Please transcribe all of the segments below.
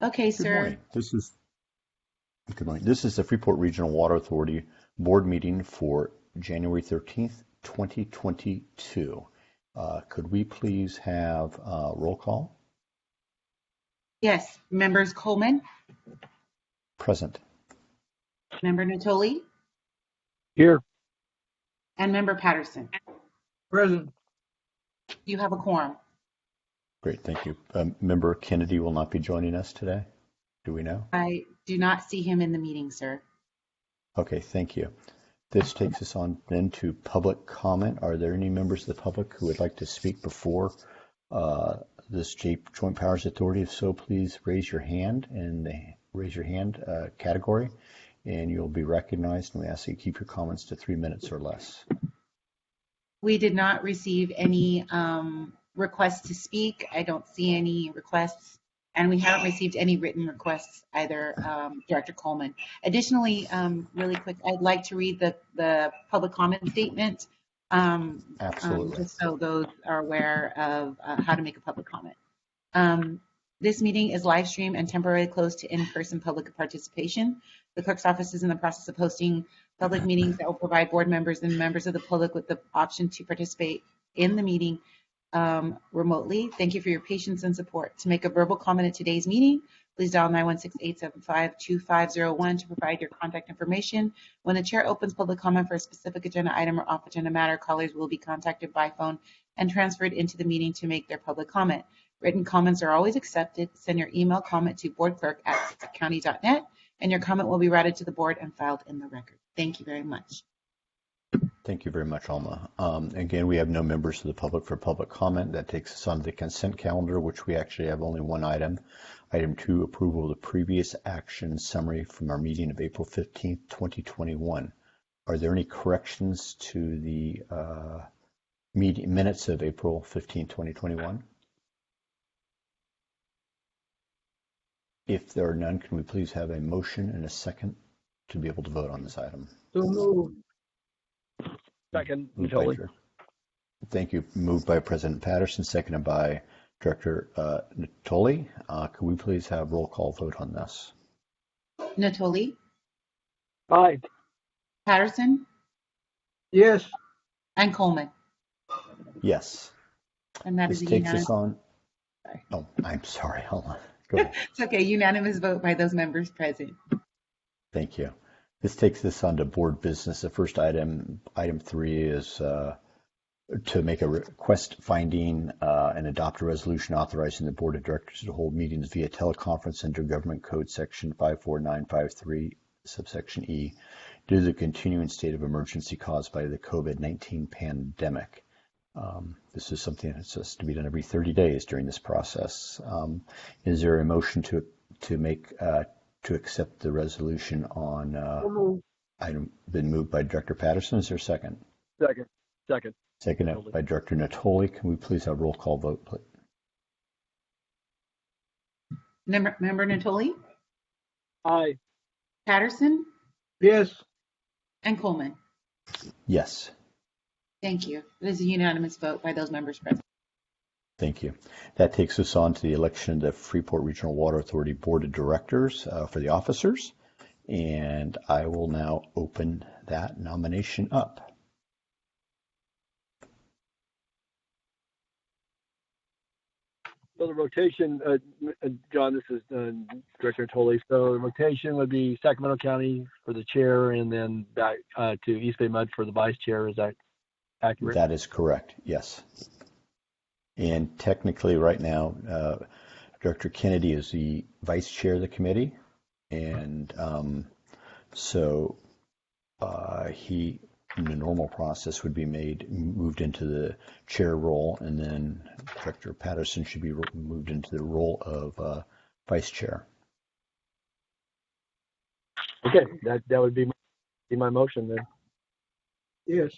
Okay, Good sir. morning. Good morning. This is the Freeport Regional Water Authority board meeting for January 13th, 2022. Could we please have roll call? Yes, members Coleman, Present. member Natoli, Here. and member Patterson. Present. You have a quorum. Great, thank you. Member Kennedy will not be joining us today. Do we know? I do not see him in the meeting, sir. Okay, thank you. This takes us on then to public comment. Are there any members of the public who would like to speak before this Joint Powers Authority? If so, please raise your hand in the raise your hand category, and you'll be recognized. And we ask that you keep your comments to 3 minutes or less. We did not receive any requests to speak. I don't see any requests, and we haven't received any written requests either, Director Coleman. Additionally, really quick, I'd like to read the public comment statement, Absolutely. just so those are aware of how to make a public comment. This meeting is live streamed and temporarily closed to in-person public participation. The clerk's office is in the process of hosting public meetings that will provide board members and members of the public with the option to participate in the meeting remotely. Thank you for your patience and support. To make a verbal comment at today's meeting, please dial 916-875-2501 to provide your contact information. When the chair opens public comment for a specific agenda item or off-agenda matter, callers will be contacted by phone and transferred into the meeting to make their public comment. Written comments are always accepted. Send your email comment to boardclerk@county.net, and your comment will be routed to the board and filed in the record. Thank you very much. Thank you very much, Alma. Again, we have no members of the public for public comment. That takes us on the consent calendar, which we actually have only one item. Item 2, approval of the previous action summary from our meeting of April 15th, 2021. Are there any corrections to the minutes of April 15th, 2021? If there are none, can we please have a motion and a second to be able to vote on this item? So moved. Second, Natoli. Thank you. Moved by President Patterson, seconded by Director Natoli. Could we please have roll call vote on this? Natoli, Aye. Patterson, Yes. and Coleman. Yes. And that This is a takes unanimous. us on. Sorry. Oh, I'm sorry. Hold on. Go ahead. It's okay. Unanimous vote by those members present. Thank you. This takes us on to board business. The first item 3, is to make a request finding and adopt a resolution authorizing the board of directors to hold meetings via teleconference under Government Code Section 54953, subsection E, due to the continuing state of emergency caused by the COVID-19 pandemic. This is something that has to be done every 30 days during this process. Is there a motion to accept the resolution on item been moved by Director Patterson? Is there a second? Second. Seconded by Director Natoli. Can we please have roll call vote, please? Member Natoli, Aye. Patterson, Yes. and Coleman. Yes. Thank you. It is a unanimous vote by those members present. Thank you. That takes us on to the election of the Freeport Regional Water Authority Board of Directors for the officers. And I will now open that nomination up. So the rotation, John, this is Director Natoli. So the rotation would be Sacramento County for the chair and then back to East Bay Mud for the vice chair. Is that accurate? That is correct, yes. And technically right now, Director Kennedy is the vice chair of the committee. And so he, in the normal process, would be moved into the chair role, and then Director Patterson should be moved into the role of vice chair. Okay, that would be my motion then. Yes.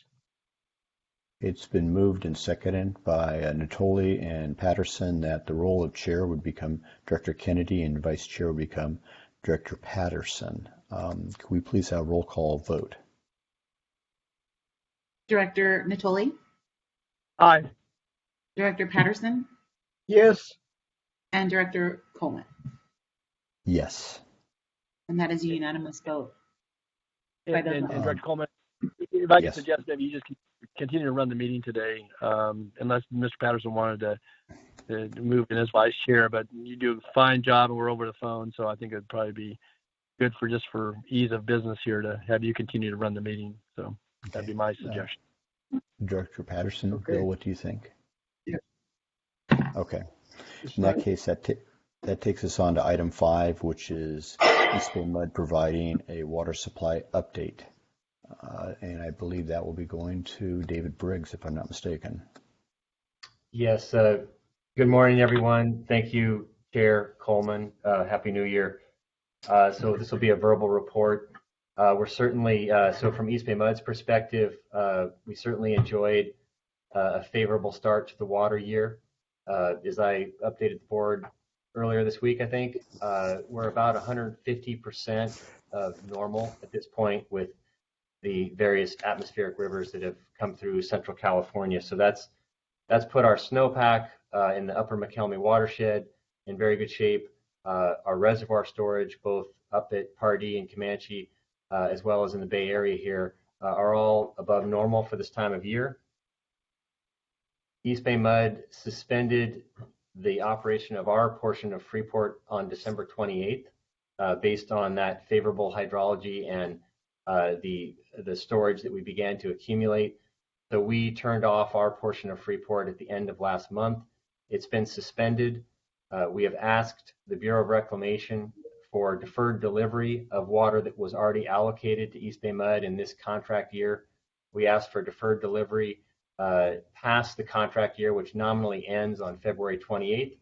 It's been moved and seconded by Natoli and Patterson that the role of chair would become Director Kennedy and vice chair would become Director Patterson. Could we please have a roll call vote? Director Natoli, Aye. Director Patterson, Yes. and Director Coleman. Yes. And that is a unanimous vote. By the- And Director Coleman, if I could Yes. suggest maybe you just continue to run the meeting today, unless Mr. Patterson wanted to move in as vice chair, but you do a fine job and we're over the phone, so I think it'd probably be good for ease of business here to have you continue to run the meeting. So that'd be my suggestion. Director Patterson, Okay. Bill, what do you think? Yeah. Okay. In that case, that takes us on to item 5, which is East Bay Mud providing a water supply update. And I believe that will be going to David Briggs, if I'm not mistaken. Yes. Good morning, everyone. Thank you, Chair Coleman. Happy New Year. So this will be a verbal report. We're certainly, so from East Bay Mud's perspective, we certainly enjoyed a favorable start to the water year. As I updated the board earlier this week, I think, we're about 150% of normal at this point with the various atmospheric rivers that have come through Central California. So that's put our snowpack in the upper McElmy watershed in very good shape. Our reservoir storage, both up at Pardee and Comanche, as well as in the Bay Area here, are all above normal for this time of year. East Bay Mud suspended the operation of our portion of Freeport on December 28th, based on that favorable hydrology and the storage that we began to accumulate. So we turned off our portion of Freeport at the end of last month. It's been suspended. We have asked the Bureau of Reclamation for deferred delivery of water that was already allocated to East Bay Mud in this contract year. We asked for deferred delivery past the contract year, which nominally ends on February 28th.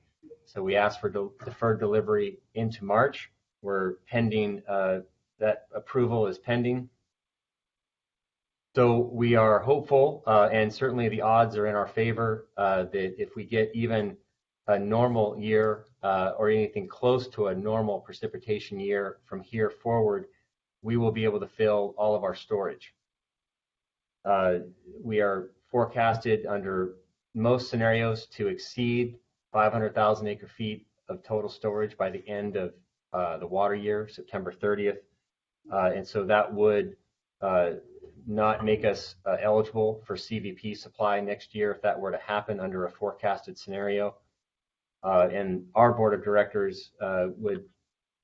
So we asked for deferred delivery into March. We're pending, that approval is pending. So we are hopeful, and certainly the odds are in our favor, that if we get even a normal year or anything close to a normal precipitation year from here forward, we will be able to fill all of our storage. We are forecasted under most scenarios to exceed 500,000 acre feet of total storage by the end of the water year, September 30th. And so that would not make us eligible for CVP supply next year if that were to happen under a forecasted scenario. And our board of directors would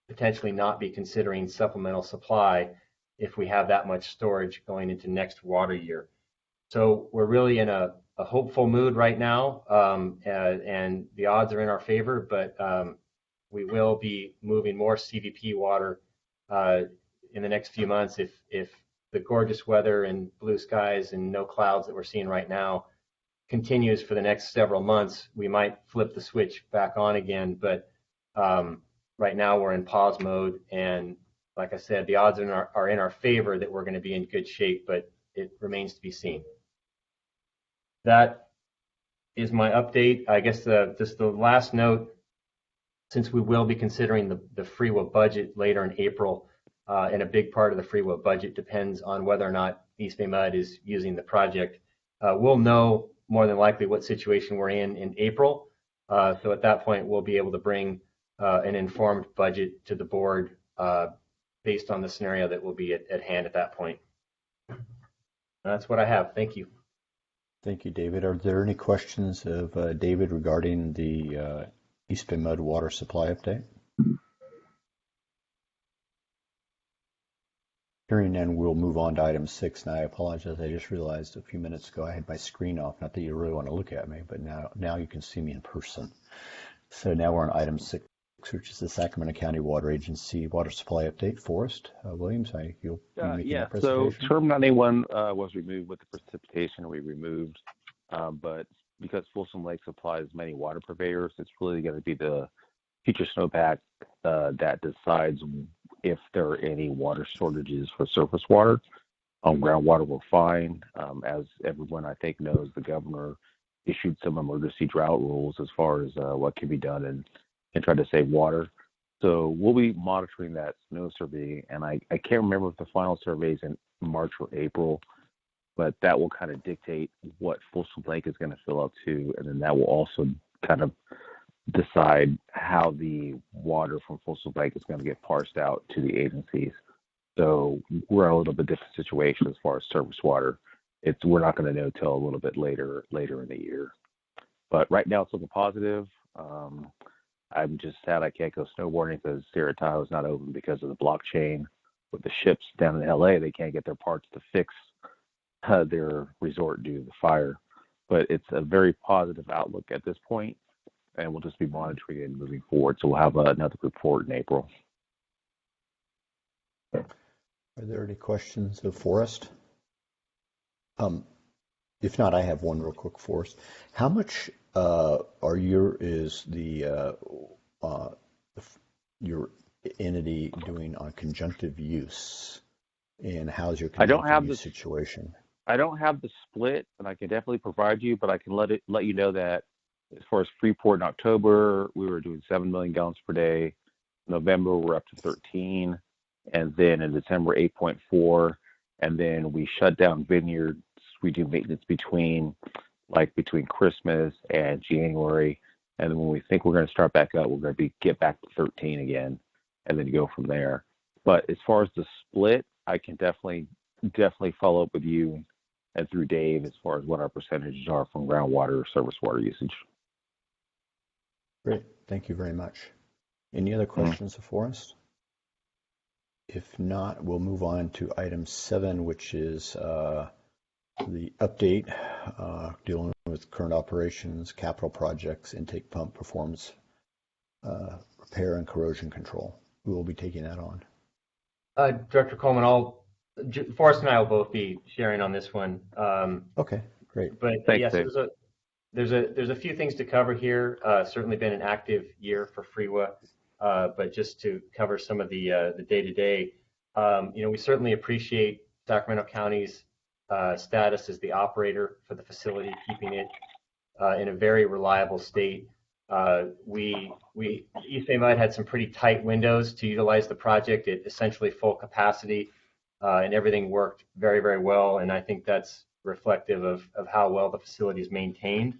potentially not be considering supplemental supply if we have that much storage going into next water year. So we're really in a hopeful mood right now, and the odds are in our favor, but we will be moving more CVP water in the next few months if the gorgeous weather and blue skies and no clouds that we're seeing right now continues for the next several months. We might flip the switch back on again, but right now we're in pause mode, and like I said, the odds are in our favor that we're going to be in good shape, but it remains to be seen. That is my update. I guess just the last note, since we will be considering the FREWA budget later in April, and a big part of the FREWA budget depends on whether or not East Bay Mud is using the project. We'll know more than likely what situation we're in April. So at that point, we'll be able to bring an informed budget to the board based on the scenario that will be at hand at that point. That's what I have. Thank you. Thank you, David. Are there any questions of David regarding the East Bay Mud water supply update? Hearing none, we'll move on to item 6. And I apologize. I just realized a few minutes ago I had my screen off. Not that you really want to look at me, but now you can see me in person. So now we're on item 6, which is the Sacramento County Water Agency water supply update. Forrest Williams, you'll be making that presentation. So term 91 was removed with the precipitation we removed, but because Folsom Lake supplies many water purveyors, it's really going to be the future snowpack that decides if there are any water shortages for surface water. Groundwater we're fine. As everyone I think knows, the governor issued some emergency drought rules as far as what can be done and try to save water. So we'll be monitoring that snow survey, and I can't remember if the final survey is in March or April, but that will kind of dictate what Folsom Lake is going to fill up to, and then that will also kind of decide how the water from Folsom Lake is going to get parsed out to the agencies. So we're in a little bit different situation as far as surface water. We're not going to know till a little bit later in the year. But right now it's looking positive. I'm just sad I can't go snowboarding because Sierra Tahoe is not open because of the blockchain. With the ships down in LA, they can't get their parts to fix their resort due to the fire. But it's a very positive outlook at this point, and we'll just be monitoring it moving forward. So we'll have another report in April. Are there any questions of Forrest? If not, I have one real quick, Forrest. How much is your entity doing on conjunctive use, and how's your conjunctive use situation? I don't have the split, and I can definitely provide you, but I can let you know that as far as Freeport in October, we were doing 7 million gallons per day. November, we're up to 13, and then in December, 8.4, and then we shut down vineyards. We do maintenance between Christmas and January, and then when we think we're going to start back up, we're going to get back to 13 again, and then go from there. But as far as the split, I can definitely follow up with you and through Dave as far as what our percentages are from groundwater or surface water usage. Great, thank you very much. Any other questions of Forrest? If not, we'll move on to item 7, which is the update dealing with current operations, capital projects, intake pump performance, repair, and corrosion control. We will be taking that on. Director Coleman, Forrest and I will both be sharing on this one. Okay, great. But Thanks, yes, Dave. there's a few things to cover here. Certainly been an active year for Freewa, but just to cover some of the day-to-day, we certainly appreciate Sacramento County's status as the operator for the facility, keeping it in a very reliable state. East Bay Mud had some pretty tight windows to utilize the project at essentially full capacity, and everything worked very, very well. And I think that's reflective of how well the facility is maintained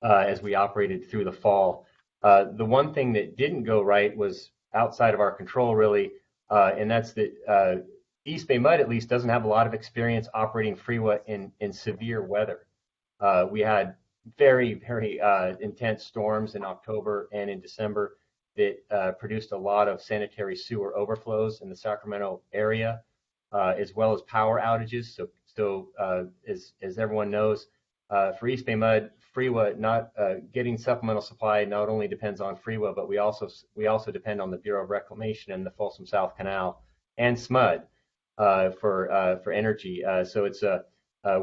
as we operated through the fall. The one thing that didn't go right was outside of our control, really, and that's that East Bay Mud, at least, doesn't have a lot of experience operating Freewa in severe weather. We had very, very intense storms in October and in December that produced a lot of sanitary sewer overflows in the Sacramento area, as well as power outages. So as everyone knows, for East Bay Mud, Freewa not getting supplemental supply not only depends on Freewa, but we also depend on the Bureau of Reclamation and the Folsom South Canal and SMUD for energy. So it's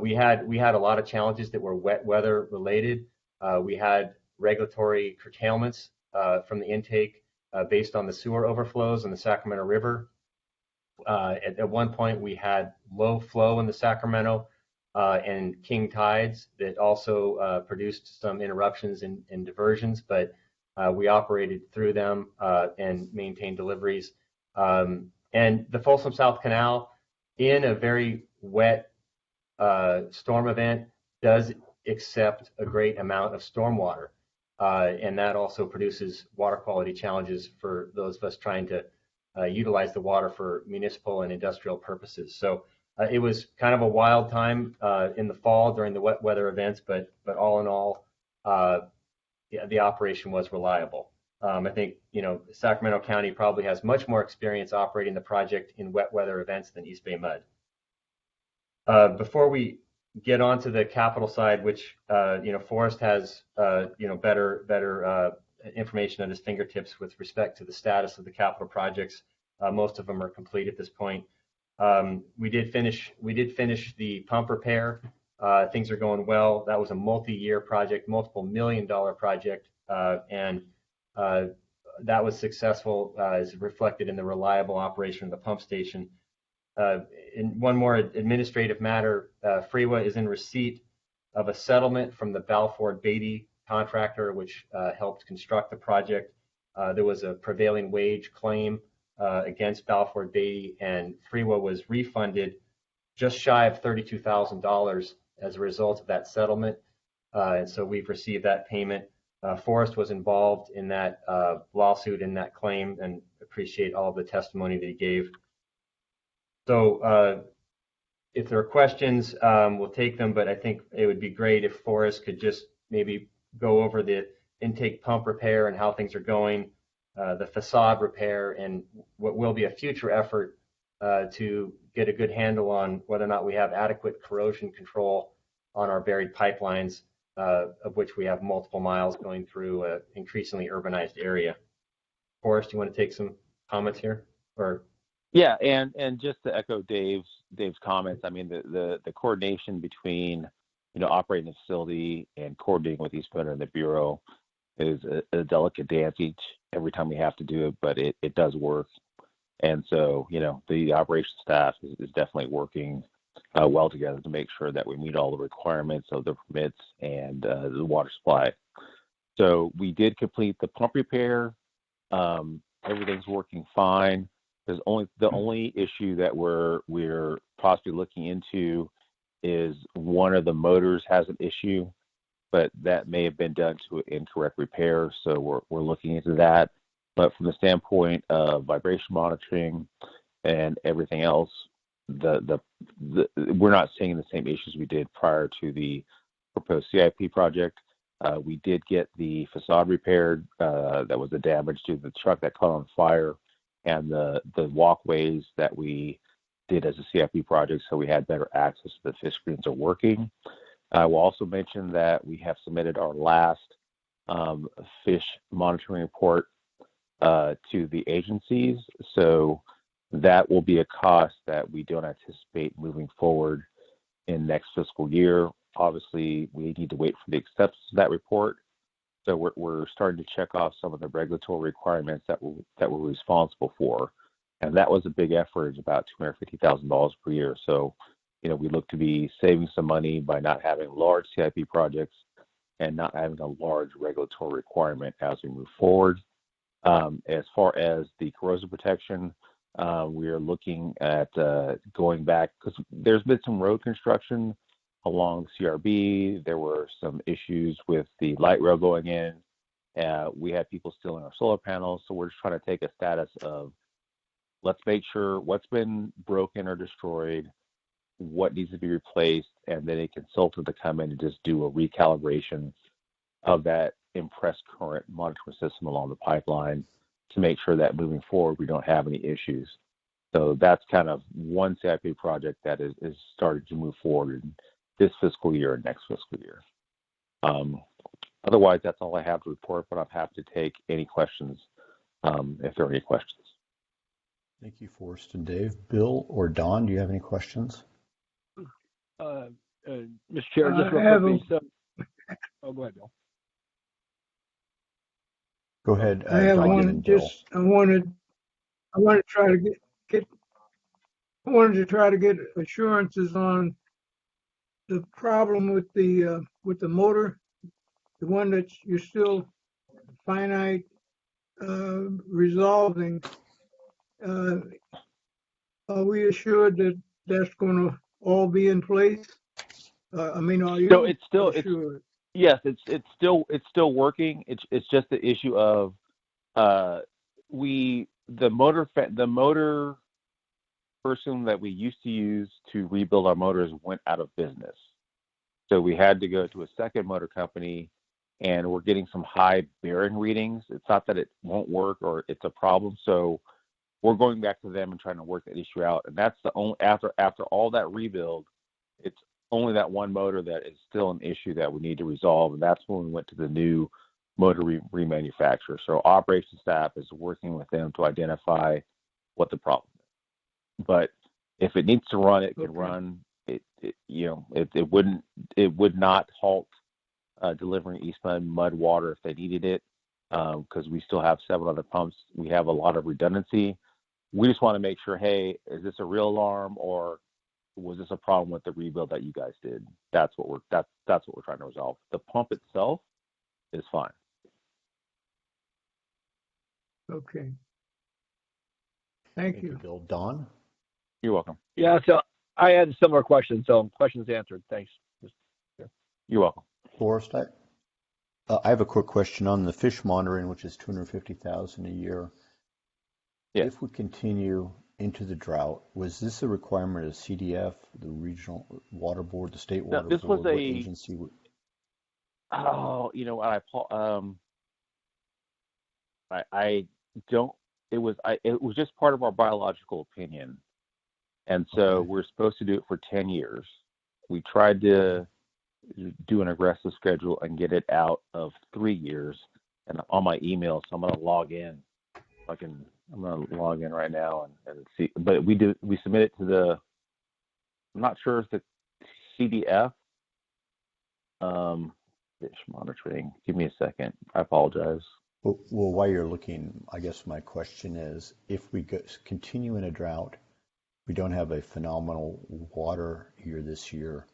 we had a lot of challenges that were wet weather related. We had regulatory curtailments from the intake based on the sewer overflows in the Sacramento River. At one point, we had low flow in the Sacramento and king tides that also produced some interruptions and diversions, but we operated through them and maintained deliveries. And the Folsom South Canal, in a very wet storm event, does accept a great amount of stormwater. And that also produces water quality challenges for those of us trying to utilize the water for municipal and industrial purposes. So it was kind of a wild time in the fall during the wet weather events, but all in all, the operation was reliable. I think, Sacramento County probably has much more experience operating the project in wet weather events than East Bay Mud. Before we get on to the capital side, which, Forrest has, better information at his fingertips with respect to the status of the capital projects. Most of them are complete at this point. We did finish the pump repair. Things are going well. That was a multi-year project, multiple $million-dollar project, and that was successful as reflected in the reliable operation of the pump station. In one more administrative matter, Freewa is in receipt of a settlement from the Balfour Beatty contractor, which helped construct the project. There was a prevailing wage claim against Balfour Beatty, and Freewa was refunded just shy of $32,000 as a result of that settlement. And so we've received that payment. Forrest was involved in that lawsuit, in that claim, and appreciate all of the testimony that he gave. So if there are questions, we'll take them, but I think it would be great if Forrest could just maybe go over the intake pump repair and how things are going, the facade repair, and what will be a future effort to get a good handle on whether or not we have adequate corrosion control on our buried pipelines, of which we have multiple miles going through an increasingly urbanized area. Forrest, you want to take some comments here? Or Yeah, and just to echo Dave's comments, I mean the coordination between operating the facility and coordinating with East Bend and the Bureau is a delicate dance every time we have to do it, but it does work. And so the operations staff is definitely working well together to make sure that we meet all the requirements of the permits and the water supply. So we did complete the pump repair. Everything's working fine. The only issue that we're possibly looking into is one of the motors has an issue, but that may have been done to an incorrect repair. So we're looking into that. But from the standpoint of vibration monitoring and everything else, we're not seeing the same issues we did prior to the proposed CIP project. We did get the facade repaired. That was the damage to the truck that caught on fire, and the walkways that we did as a CIP project, so we had better access to the fish screens are working. I will also mention that we have submitted our last fish monitoring report to the agencies, so that will be a cost that we don't anticipate moving forward in next fiscal year. Obviously, we need to wait for the acceptance of that report. So we're starting to check off some of the regulatory requirements that we're responsible for, and that was a big effort. It's about $250,000 per year. So, we look to be saving some money by not having large CIP projects and not having a large regulatory requirement as we move forward. As far as the corrosion protection, we are looking at going back because there's been some road construction along CRB. There were some issues with the light rail going in. We had people stealing our solar panels, so we're just trying to take a status of let's make sure what's been broken or destroyed, what needs to be replaced, and then a consultant to come in and just do a recalibration of that impressed current monitoring system along the pipeline to make sure that moving forward we don't have any issues. So that's kind of one CIP project that is starting to move forward in this fiscal year and next fiscal year. Otherwise, that's all I have to report, but I'm happy to take any questions if there are any questions. Thank you, Forrest and Dave. Bill or Don, do you have any questions? Mr. Chair, just real quickly. Oh, go ahead, Bill. Go ahead. I have Don, one. and Bill. Just I wanted to try to get assurances on the problem with the motor, the one that you're still finite resolving. Are we assured that that's going to all be in place? Are you so it's still assured? Yes, it's still working. It's just the issue of the motor person that we used to use to rebuild our motors went out of business. So we had to go to a second motor company, and we're getting some high bearing readings. It's not that it won't work or it's a problem. So we're going back to them and trying to work that issue out. And that's the only after all that rebuild, it's only that one motor that is still an issue that we need to resolve, and that's when we went to the new motor remanufacturer. So our operations staff is working with them to identify what the problem is. But if it needs to run, it can run. It would not halt delivering East Bend mud water if they needed it, because we still have 7 other pumps. We have a lot of redundancy. We just want to make sure, hey, is this a real alarm or was this a problem with the rebuild that you guys did? That's what we're trying to resolve. The pump itself is fine. Okay. Thank you. Bill. Don? You're welcome. Yeah, so I had a similar question, so questions answered. Thanks. You're welcome. Forrest? I have a quick question on the fish monitoring, which is $250,000 a year. Yeah. If we continue into the drought, was this a requirement of CDF, the regional water board, the state Now, water this was board, what agency? I don't. It was just part of our biological opinion, and so Okay. we're supposed to do it for 10 years. We tried to do an aggressive schedule and get it out of 3 years, and on my email, so I'm going to log in. I'm going to log in right now and see. But we submit it to the. I'm not sure if the CDF. Fish monitoring. Give me a second. I apologize. Well, while you're looking, I guess my question is, if we continue in a drought, we don't have a phenomenal water year this year,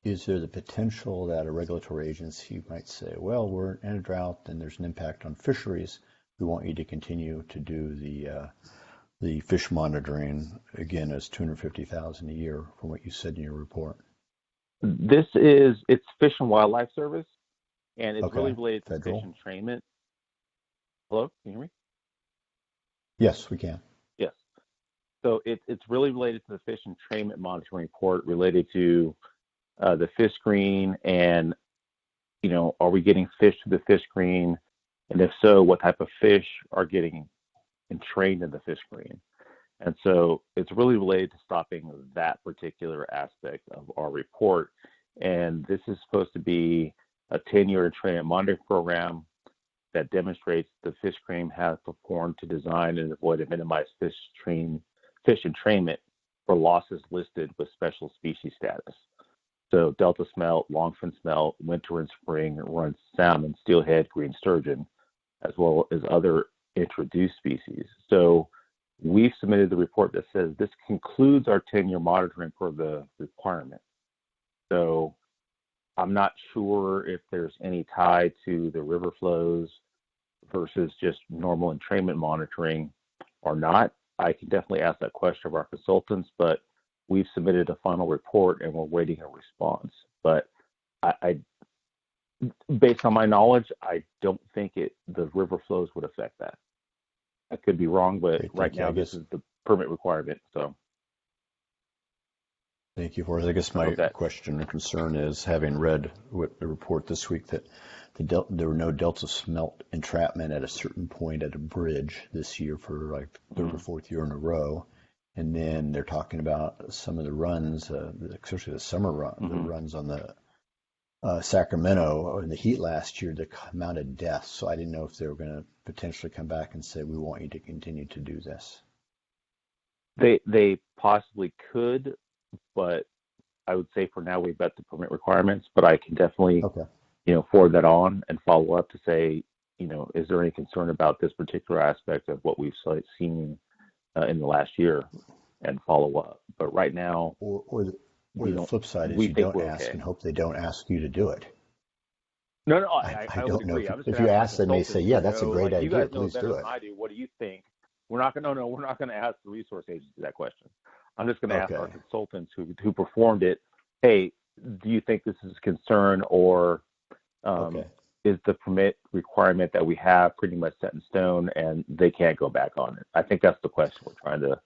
is there the potential that a regulatory agency might say, well, we're in a drought and there's an impact on fisheries. We want you to continue to do the fish monitoring, again, as $250,000 a year from what you said in your report? It's Fish and Wildlife Service, and it's Okay. really related to Federal. fish entrainment. Hello, can you hear me? Yes, we can. Yes. So it's really related to the fish entrainment monitoring report related to the fish screen and, are we getting fish to the fish screen? And if so, what type of fish are getting entrained in the fish screen? And so it's really related to stopping that particular aspect of our report. And this is supposed to be a 10-year entrainment monitoring program that demonstrates the fish screen has performed to design and avoid and minimize fish entrainment for losses listed with special species status. So delta smelt, longfin smelt, winter and spring runt salmon, steelhead, green sturgeon, as well as other introduced species. So we've submitted the report that says this concludes our 10-year monitoring for the requirement. So I'm not sure if there's any tie to the river flows versus just normal entrainment monitoring or not. I can definitely ask that question of our consultants, but we've submitted a final report and we're waiting a response. But I based on my knowledge, I don't think the river flows would affect that. I could be wrong, but Great, right now this is the permit requirement. So thank you for it. I guess my question or concern is, having read the report this week, that there were no delta smelt entrapment at a certain point at a bridge this year for like third or fourth year in a row. And then they're talking about some of the runs, especially the summer run, the runs on the Sacramento in the heat last year, the amount of deaths. So I didn't know if they were going to potentially come back and say, we want you to continue to do this. They possibly could, but I would say for now we've met the permit requirements, but I can definitely, forward that on and follow up to say, is there any concern about this particular aspect of what we've seen in the last year, and follow up. But right now, or the flip side is you don't ask and hope they don't ask you to do it. No, I don't know. If you ask, they may say, "Yeah, that's a great idea. Please do it." I do. What do you think? We're not going to ask the resource agency that question. I'm just going to ask our consultants who performed it. Hey, do you think this is a concern, or is the permit requirement that we have pretty much set in stone and they can't go back on it? I think that's the question we're trying to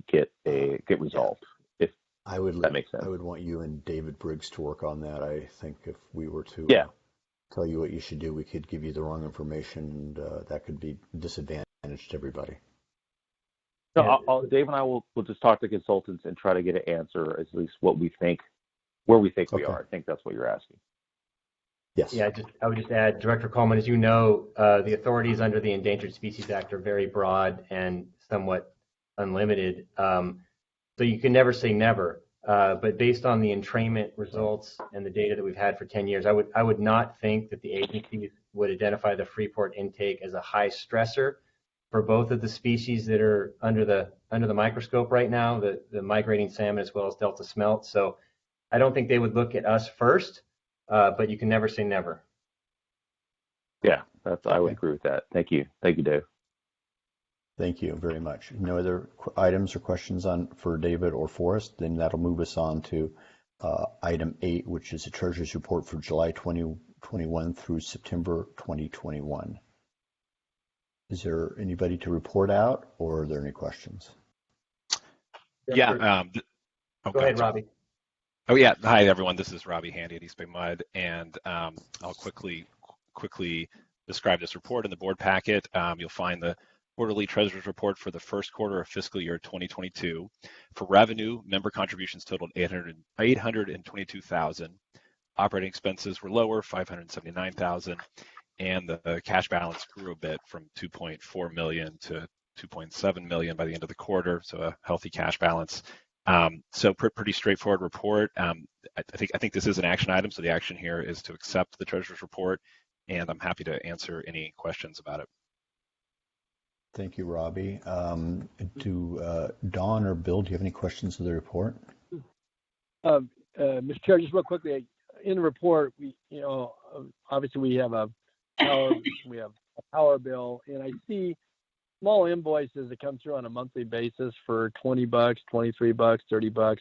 get resolved. If that makes sense. I would want you and David Briggs to work on that. I think if we were to tell you what you should do, we could give you the wrong information, and that could be disadvantage to everybody. No, Dave and I will just talk to consultants and try to get an answer, at least where we think we are. I think that's what you're asking. Yes. Yeah, I would just add, Director Coleman, as you know, the authorities under the Endangered Species Act are very broad and somewhat unlimited. So you can never say never. But based on the entrainment results and the data that we've had for 10 years, I would not think that the agencies would identify the Freeport intake as a high stressor for both of the species that are under the microscope right now, the migrating salmon as well as delta smelt. So I don't think they would look at us first, but you can never say never. Yeah, I would agree with that. Thank you, Dave. Thank you very much. No other items or questions for David or Forrest? Then that'll move us on to item 8, which is the Treasurer's Report for July 2021 2021 through September 2021. Is there anybody to report out, or are there any questions? Yeah. Oh, Go ahead, sorry. Robbie. Oh yeah, hi everyone. This is Robbie Handy at East Bay Mud, and I'll quickly describe this report in the board packet. You'll find the quarterly treasurer's report for the first quarter of fiscal year 2022. For revenue, member contributions totaled 822,000. Operating expenses were lower, 579,000, and the cash balance grew a bit from 2.4 million to 2.7 million by the end of the quarter. So a healthy cash balance. So pretty straightforward report. I think this is an action item, so the action here is to accept the treasurer's report, and I'm happy to answer any questions about it. Thank you, Robbie. Dawn or Bill, do you have any questions of the report? Mr. Chair, just real quickly, in the report, obviously we have a power bill, and I see small invoices that come through on a monthly basis for $20, $23, $30.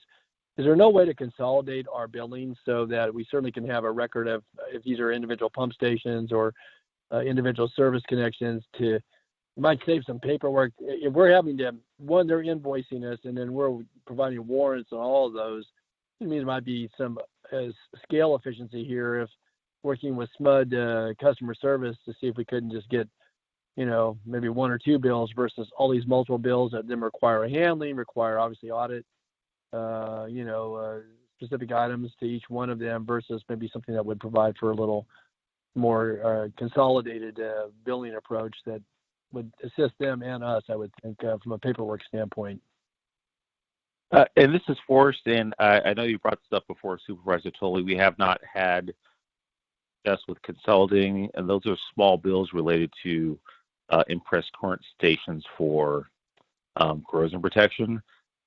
Is there no way to consolidate our billing so that we certainly can have a record of if these are individual pump stations or individual service connections? It might save some paperwork. If we're having to, one, they're invoicing us, and then we're providing warrants on all of those, it means there might be some scale efficiency here if working with SMUD customer service to see if we couldn't just get maybe one or two bills versus all these multiple bills that then require a handling, require obviously audit, specific items to each one of them versus maybe something that would provide for a little more consolidated billing approach that would assist them and us, I would think, from a paperwork standpoint. And this is Forrest, and I know you brought this up before, Supervisor Tolley. We have not had success with consolidating, and those are small bills related to impressed current stations for corrosion protection.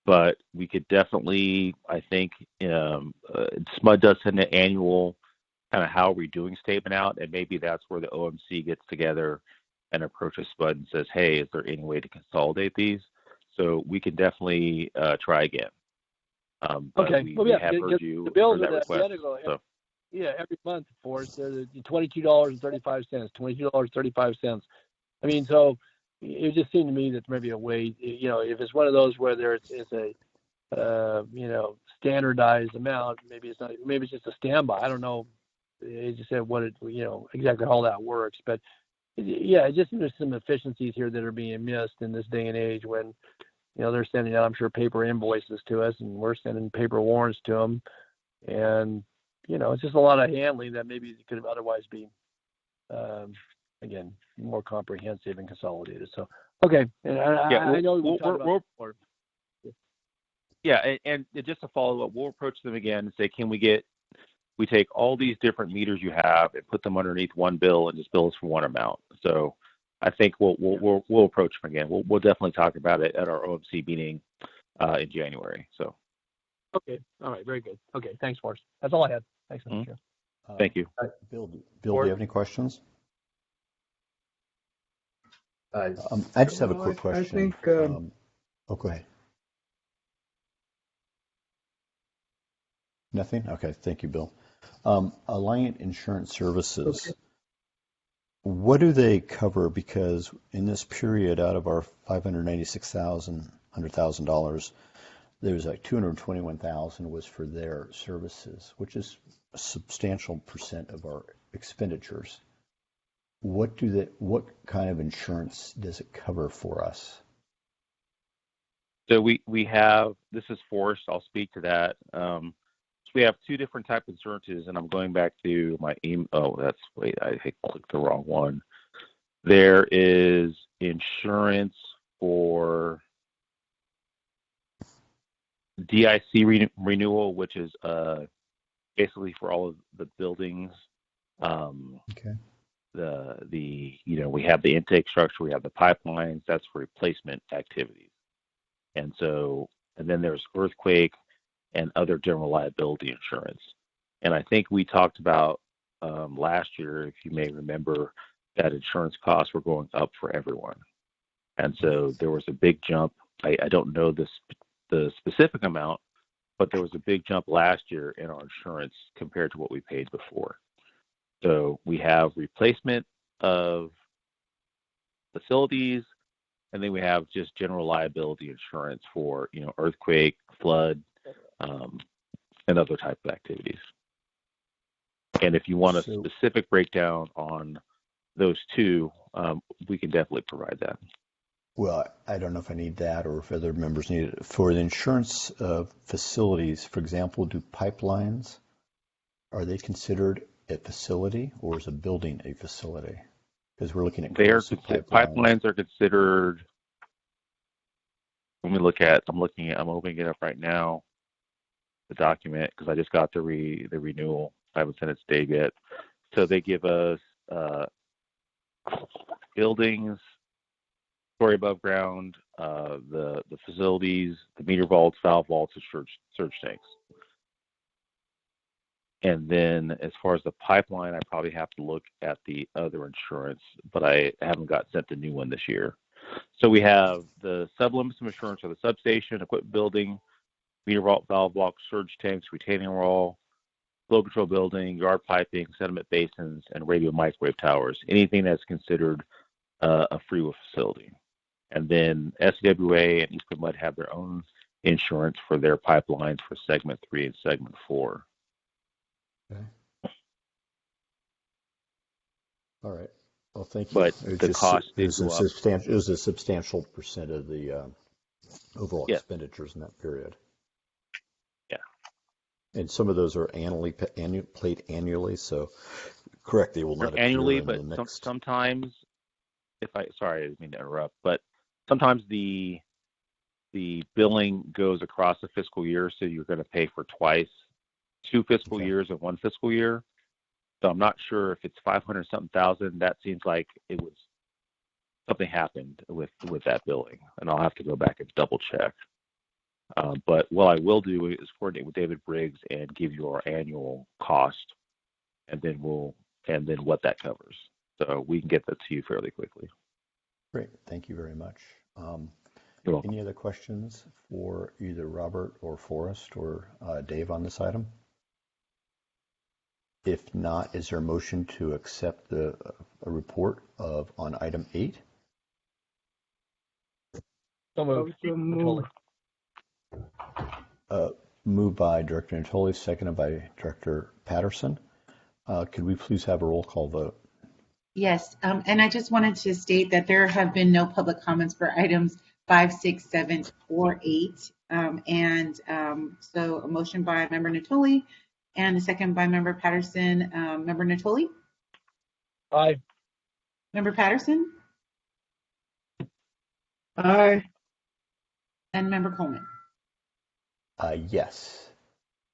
But we could definitely, I think, SMUD does send an annual kind of how are we doing statement out, and maybe that's where the OMC gets together and approaches SMUD and says, hey, is there any way to consolidate these? So we can definitely try again. Okay. We have heard you the bills for are that request. identical. So. Yeah, every month for us, they're $22.35, $22.35. I mean, so it just seemed to me that maybe a way, if it's one of those where it's a, standardized amount, maybe it's just a standby. I don't know. It just said exactly how that works, but yeah, it just there's some efficiencies here that are being missed in this day and age when, they're sending out, I'm sure, paper invoices to us and we're sending paper warrants to them. And, it's just a lot of handling that maybe could otherwise be, again, more comprehensive and consolidated. So, okay. And I know we'll talk about more. Yeah, and just to follow up, we'll approach them again and say, can we take all these different meters you have and put them underneath one bill and just bill us for one amount. So I think we'll approach them again. We'll definitely talk about it at our OMC meeting in January. So. Okay. All right. Very good. Okay. Thanks, Forrest. That's all I had. Thanks, Mr. Chair. Thank you. Bill, do you have any questions? I just have a quick question. I think. Go ahead. Nothing? Okay. Thank you, Bill. Alliant Insurance Services. Okay. What do they cover? Because in this period, out of our $596,000, there's like $221,000 was for their services, which is a substantial percent of our expenditures. What kind of insurance does it cover for us? So we have, this is Forrest, I'll speak to that. So we have two different types of insurances, and I'm going back to my email. Oh, I clicked the wrong one. There is insurance for DIC renewal, which is basically for all of the buildings. Okay. We have the intake structure, we have the pipelines. That's for replacement activities, and then there's earthquake and other general liability insurance. And I think we talked about last year, if you may remember, that insurance costs were going up for everyone, and so there was a big jump. I don't know the specific amount, but there was a big jump last year in our insurance compared to what we paid before. So we have replacement of facilities, and then we have just general liability insurance for, earthquake, flood, and other type of activities. And if you want a specific breakdown on those two, we can definitely provide that. Well, I don't know if I need that or if other members need it. For the insurance of facilities, for example, do pipelines, are they considered a facility or is a building a facility? Because we're looking at pipelines are considered. I'm opening it up right now, the document, because I just got the renewal. I haven't sent it to Dave yet. So they give us buildings, story above ground, the facilities, the meter vaults, valve vaults, and surge tanks. And then as far as the pipeline, I probably have to look at the other insurance, but I haven't got sent the new one this year. So we have the sublimits of insurance for the substation, equipment building, meter vault, valve blocks, surge tanks, retaining wall, flow control building, yard piping, sediment basins, and radio microwave towers. Anything that's considered a Freeport facility. And then SCWA and East Bay Mud have their own insurance for their pipelines for segment 3 and segment 4. Okay. All right. Well, thank you. But the cost is a substantial percent of the overall expenditures in that period. Yeah. And some of those are paid annually. So, correct, they will not annually, appear but in the next. sometimes, sorry, I didn't mean to interrupt, but sometimes the billing goes across a fiscal year, so you're going to pay for twice. 2 fiscal years and 1 fiscal year. So I'm not sure if it's 500-something thousand. That seems like it was something happened with that billing, and I'll have to go back and double check. But what I will do is coordinate with David Briggs and give you our annual cost, and then what that covers. So we can get that to you fairly quickly. Great, thank you very much. You're welcome. Any other questions for either Robert or Forrest or Dave on this item? If not, is there a motion to accept a report on item 8? So moved. Moved by Director Natoli, seconded by Director Patterson. Could we please have a roll call vote? Yes, and I just wanted to state that there have been no public comments for items 5, 6, 7, or 8. So a motion by Member Natoli and a second by Member Patterson. Member Natoli? Aye. Member Patterson? Aye. And Member Coleman? Yes.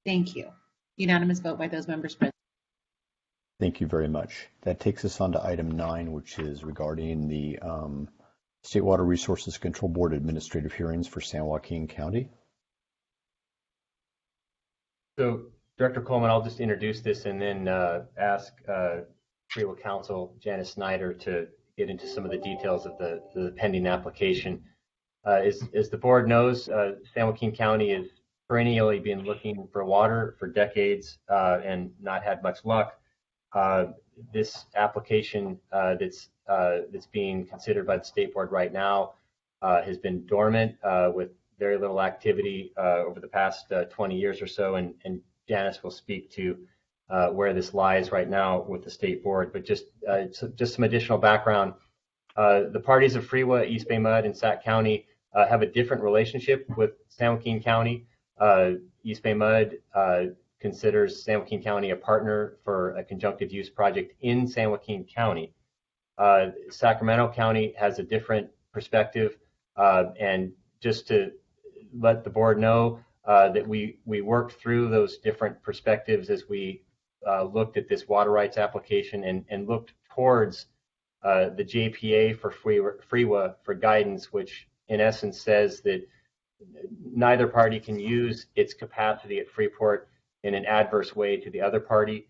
Thank you. Unanimous vote by those members present. Thank you very much. That takes us on to item 9, which is regarding the State Water Resources Control Board administrative hearings for San Joaquin County. So, Director Coleman, I'll just introduce this and then ask Freeport Counsel Janice Snyder to get into some of the details of the pending application. As the board knows, San Joaquin County has perennially been looking for water for decades and not had much luck. This application that's being considered by the state board right now has been dormant with very little activity over the past 20 years or so, and Janice will speak to where this lies right now with the state board. But just some additional background. The parties of Freeport, East Bay Mud, and Sac County have a different relationship with San Joaquin County. East Bay Mud considers San Joaquin County a partner for a conjunctive use project in San Joaquin County. Sacramento County has a different perspective, and just to let the board know that we worked through those different perspectives as we looked at this water rights application and looked towards the JPA for FREWA for guidance, which in essence says that neither party can use its capacity at Freeport in an adverse way to the other party.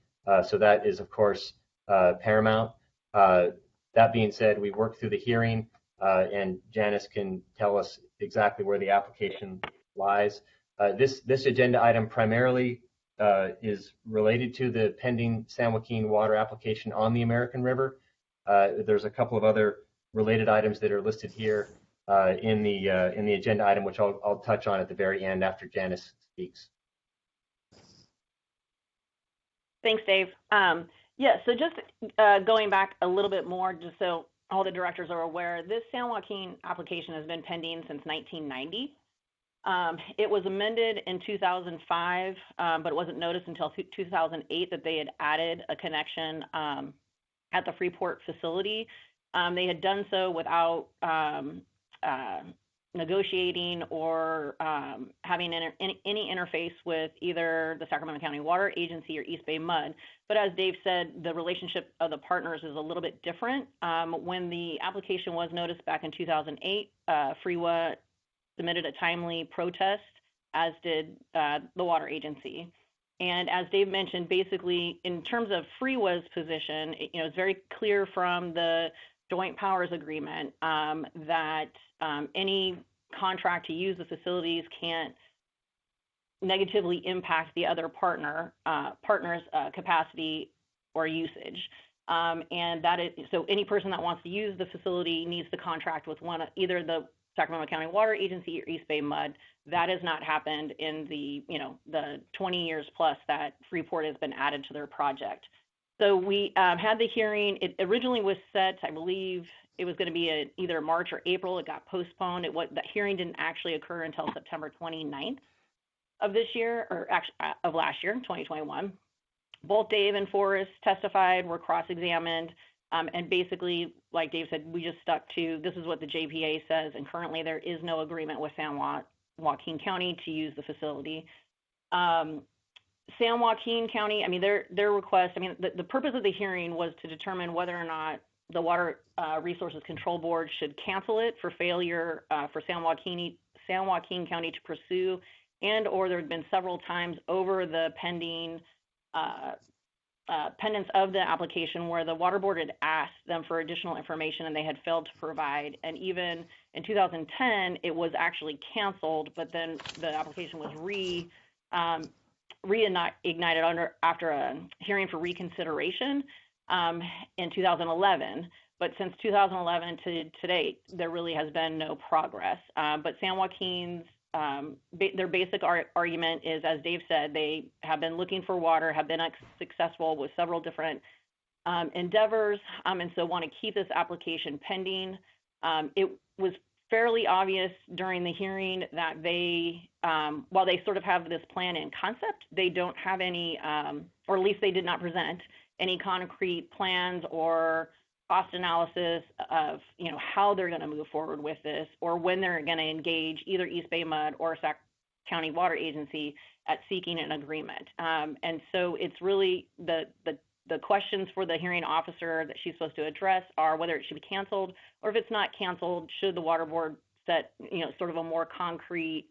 So that is, of course, paramount. That being said, we worked through the hearing, and Janice can tell us exactly where the application lies. This agenda item primarily is related to the pending San Joaquin water application on the American River. There's a couple of other related items that are listed here in the agenda item, which I'll touch on at the very end after Janice speaks. Thanks, Dave. Yeah, so just going back a little bit more, just so all the directors are aware, this San Joaquin application has been pending since 1990. It was amended in 2005, but it wasn't noticed until 2008 that they had added a connection at the Freeport facility. They had done so without negotiating or having any interface with either the Sacramento County Water Agency or East Bay Mud. But as Dave said, the relationship of the partners is a little bit different. When the application was noticed back in 2008, FREWA submitted a timely protest, as did the water agency. And as Dave mentioned, basically, in terms of FREWA's position, it's very clear from the Joint Powers Agreement that any contract to use the facilities can't negatively impact the other partner's capacity or usage. And that is, so any person that wants to use the facility needs to contract with either the Sacramento County Water Agency or East Bay Mud. That has not happened in the 20 years plus that Freeport has been added to their project. So we had the hearing. It originally was set, I believe it was going to be either March or April. It got postponed. That hearing didn't actually occur until September 29th of this year, or actually of last year, 2021. Both Dave and Forrest testified, were cross-examined, and basically, like Dave said, we just stuck to this is what the JPA says, and currently there is no agreement with San Joaquin County to use the facility. San Joaquin County, their request, the purpose of the hearing was to determine whether or not the Water Resources Control Board should cancel it for failure for San Joaquin County to pursue, and or there had been several times over the pendence of the application where the Water Board had asked them for additional information and they had failed to provide. And even in 2010, it was actually canceled, but then the application was reignited after a hearing for reconsideration in 2011. But since 2011 to date, there really has been no progress. But San Joaquin's, their basic argument is, as Dave said, they have been looking for water, have been successful with several different endeavors, and so want to keep this application pending. It was fairly obvious during the hearing that they, while they sort of have this plan in concept, they don't have any, or at least they did not present any concrete plans or cost analysis of how they're going to move forward with this, or when they're going to engage either East Bay Mud or Sac County Water Agency at seeking an agreement. And so it's really the questions for the hearing officer that she's supposed to address are whether it should be canceled, or if it's not canceled, should the Water Board set sort of a more concrete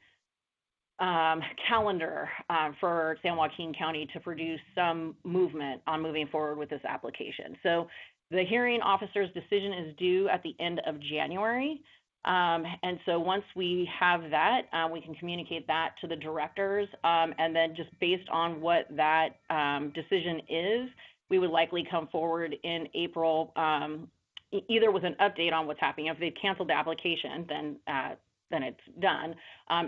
calendar for San Joaquin County to produce some movement on moving forward with this application. So the hearing officer's decision is due at the end of January. And so once we have that, we can communicate that to the directors. And then just based on what that decision is, we would likely come forward in April, either with an update on what's happening. If they've canceled the application, then it's done.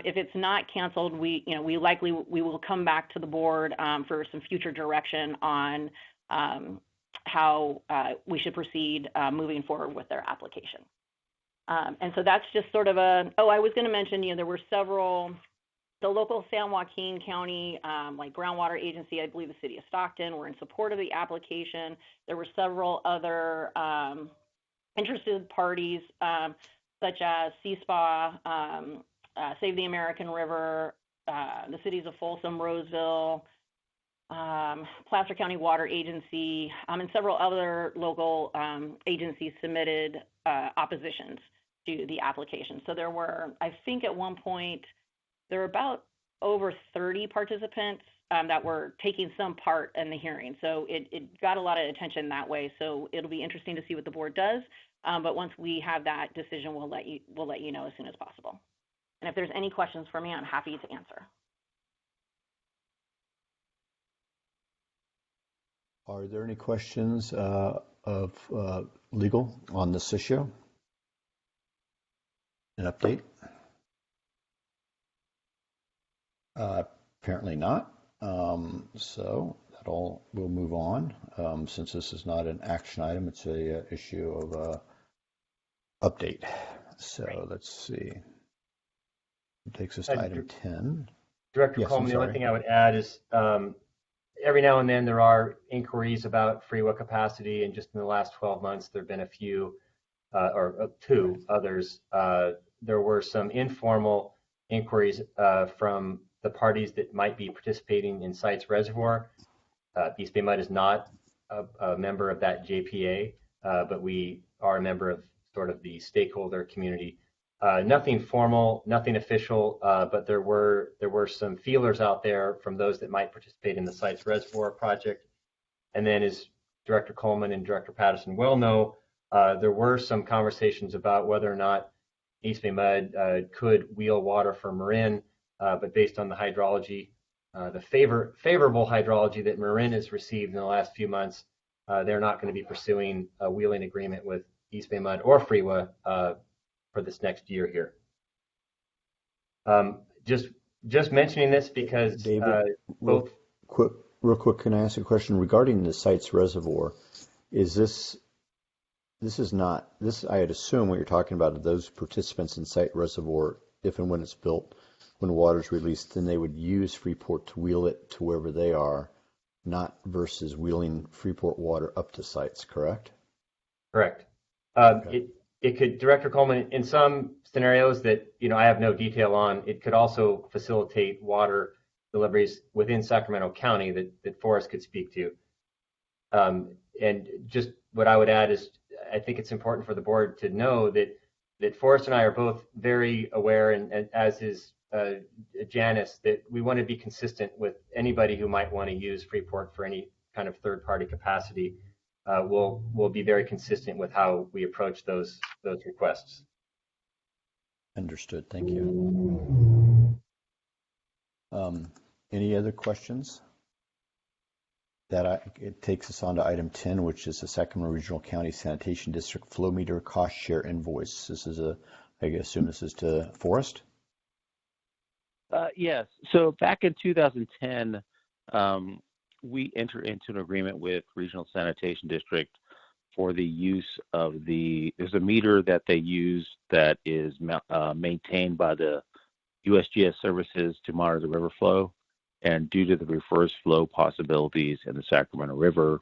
If it's not canceled, we will come back to the board for some future direction on how we should proceed moving forward with their application. And so that's just sort of I was going to mention, there were several, the local San Joaquin County, like groundwater agency, I believe the city of Stockton, were in support of the application. There were several other interested parties, such as CSPA, Save the American River, the cities of Folsom, Roseville, Placer County Water Agency, and several other local agencies submitted oppositions to the application. So there were, I think at one point, there were about over 30 participants that were taking some part in the hearing. So it got a lot of attention that way. So it'll be interesting to see what the board does. But once we have that decision, we'll let you know as soon as possible. And if there's any questions for me, I'm happy to answer. Are there any questions of legal on this issue? An update? Apparently not. So we'll move on. Since this is not an action item, it's a issue of update. So let's see. It takes us to item 10. Director Yes, Coleman, I'm the only sorry. thing I would add is every now and then there are inquiries about freeway capacity, and just in the last 12 months there have been a few or two others. There were some informal inquiries from the parties that might be participating in Sites Reservoir. East Bay Mud is not a member of that JPA, but we are a member of sort of the stakeholder community. Nothing formal, nothing official, but there were some feelers out there from those that might participate in the Sites Reservoir project. And then, as Director Coleman and Director Patterson well know, there were some conversations about whether or not East Bay Mud could wheel water from Marin, but based on the hydrology, the favorable hydrology that Marin has received in the last few months, they're not going to be pursuing a wheeling agreement with East Bay Mud or Freewa for this next year here. Just mentioning this because David, both. Real quick, can I ask a question regarding the Sites Reservoir? Is this is not this? I would assume what you're talking about are those participants in Site Reservoir, if and when it's built, when water is released, then they would use Freeport to wheel it to wherever they are, not versus wheeling Freeport water up to sites. Correct? Correct. Okay. It could, Director Coleman, in some scenarios that I have no detail on, it could also facilitate water deliveries within Sacramento County that Forrest could speak to. And just what I would add is, I think it's important for the board to know that Forrest and I are both very aware, and as is Janice, that we want to be consistent with anybody who might want to use Freeport for any kind of third-party capacity. We'll be very consistent with how we approach those requests. Understood. Thank you. Any other questions? It takes us on to item 10, which is the Sacramento Regional County Sanitation District Flow Meter Cost Share Invoice. This is I assume this is to Forrest? Yes. So back in 2010, we entered into an agreement with Regional Sanitation District for the use of there's a meter that they use that is maintained by the USGS services to monitor the river flow. And due to the reverse flow possibilities in the Sacramento River,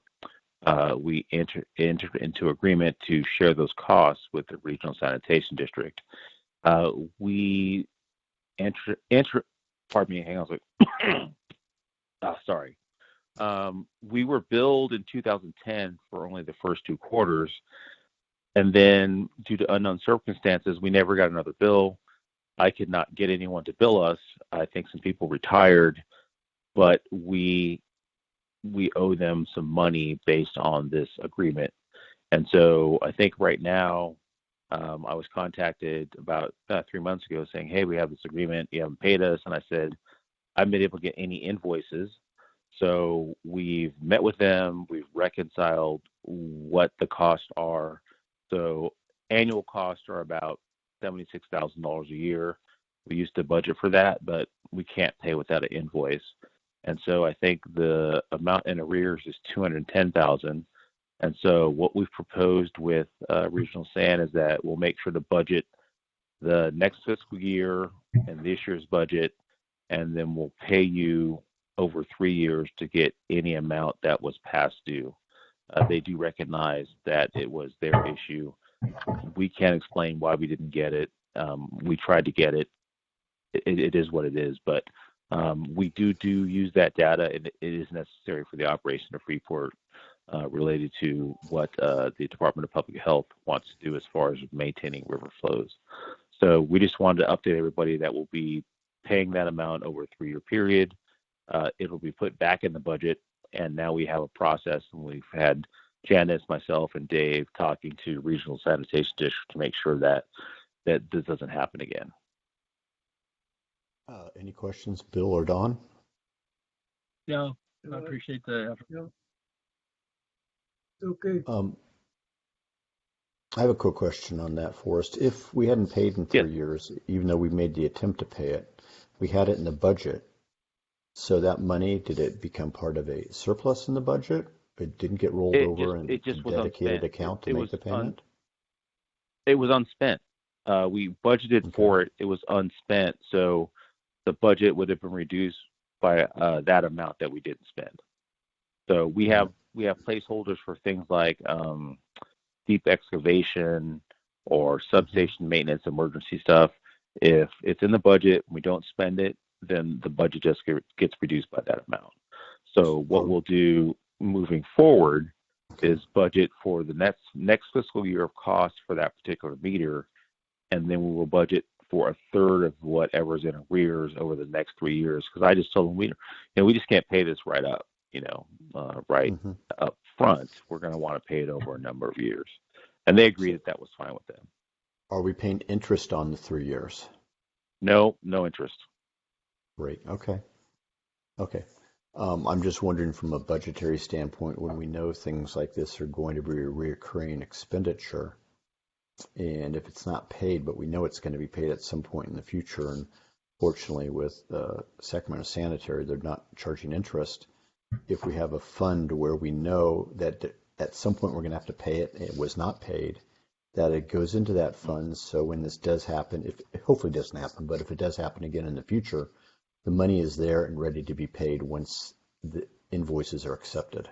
we entered into agreement to share those costs with the Regional Sanitation District. We pardon me, hang on a second. Sorry. We were billed in 2010 for only the first 2 quarters. And then due to unknown circumstances, we never got another bill. I could not get anyone to bill us. I think some people retired, but we owe them some money based on this agreement. And so I think right now, I was contacted about 3 months ago saying, hey, we have this agreement, you haven't paid us. And I said, I haven't been able to get any invoices. So we've met with them, we've reconciled what the costs are. So annual costs are about $76,000 a year. We used to budget for that, but we can't pay without an invoice. And so I think the amount in arrears is $210,000. And so what we've proposed with Regional San is that we'll make sure to budget the next fiscal year and this year's budget, and then we'll pay you over 3 years to get any amount that was past due. They do recognize that it was their issue. We can't explain why we didn't get it. We tried to get it. It is what it is, but we do use that data, and it is necessary for the operation of Freeport related to what the Department of Public Health wants to do as far as maintaining river flows. So we just wanted to update everybody that we'll be paying that amount over a 3-year period. It'll be put back in the budget, and now we have a process, and we've had Janice, myself, and Dave talking to Regional Sanitation District to make sure that this doesn't happen again. Any questions, Bill or Don? No, I appreciate the effort. Okay. I have a quick question on that, Forrest. If we hadn't paid in Yes. 3 years, even though we made the attempt to pay it, we had it in the budget. So that money, did it become part of a surplus in the budget? It didn't get rolled over in It a just was dedicated unspent. account to make the payment? It was unspent. We budgeted Okay. for it. It was unspent, so the budget would have been reduced by that amount that we didn't spend. So we have placeholders for things like deep excavation or substation maintenance, emergency stuff. If it's in the budget, we don't spend it, then the budget just gets reduced by that amount. So what we'll do moving forward is budget for the next fiscal year of costs for that particular meter, and then we will budget for a third of whatever's in arrears over the next 3 years. Because I just told them we just can't pay this right up, right up front. We're going to want to pay it over a number of years, and they agreed that was fine with them. Are we paying interest on the 3 years? No interest. Great. Okay. I'm just wondering from a budgetary standpoint, when we know things like this are going to be a recurring expenditure, and if it's not paid, but we know it's going to be paid at some point in the future, and fortunately with Sacramento Sanitary, they're not charging interest. If we have a fund where we know that at some point we're going to have to pay it, and it was not paid, that it goes into that fund, so when this does happen, if it hopefully doesn't happen, but if it does happen again in the future, the money is there and ready to be paid once the invoices are accepted.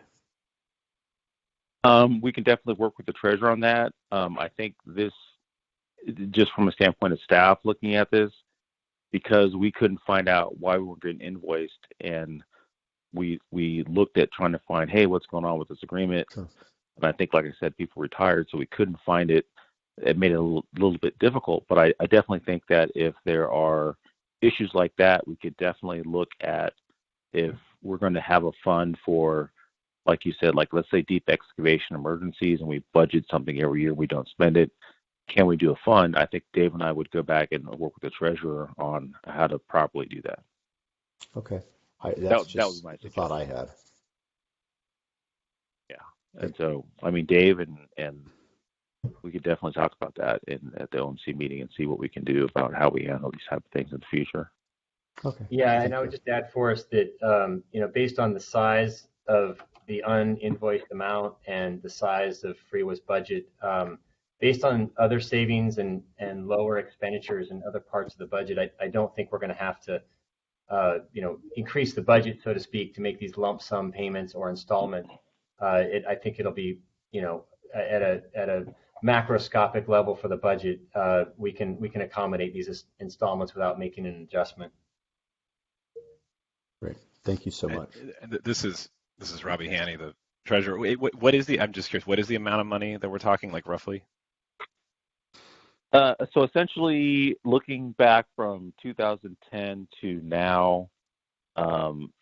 We can definitely work with the treasurer on that. I think this, just from a standpoint of staff looking at this, because we couldn't find out why we were getting invoiced, and we looked at trying to find, hey, what's going on with this agreement? Sure. And I think, like I said, people retired, so we couldn't find it. It made it a little bit difficult, but I definitely think that if there are issues like that, we could definitely look at if we're going to have a fund for, like you said, like let's say deep excavation emergencies, and we budget something every year, we don't spend it. Can we do a fund? I think Dave and I would go back and work with the treasurer on how to properly do that. Okay. That was my the thought I had. Yeah. And so, I mean, Dave and we could definitely talk about that at the OMC meeting and see what we can do about how we handle these type of things in the future. Okay. Yeah, and I would just add for us that, based on the size of the uninvoiced amount and the size of Freewa's budget, based on other savings and lower expenditures in other parts of the budget, I don't think we're going to have to, increase the budget, so to speak, to make these lump sum payments or installments. I think it'll be, at a macroscopic level for the budget, we can accommodate these installments without making an adjustment. Great. Thank you so much. And this is Robbie Haney, the treasurer. What is I'm just curious, what is the amount of money that we're talking, like roughly? So essentially, looking back from 2010 to now,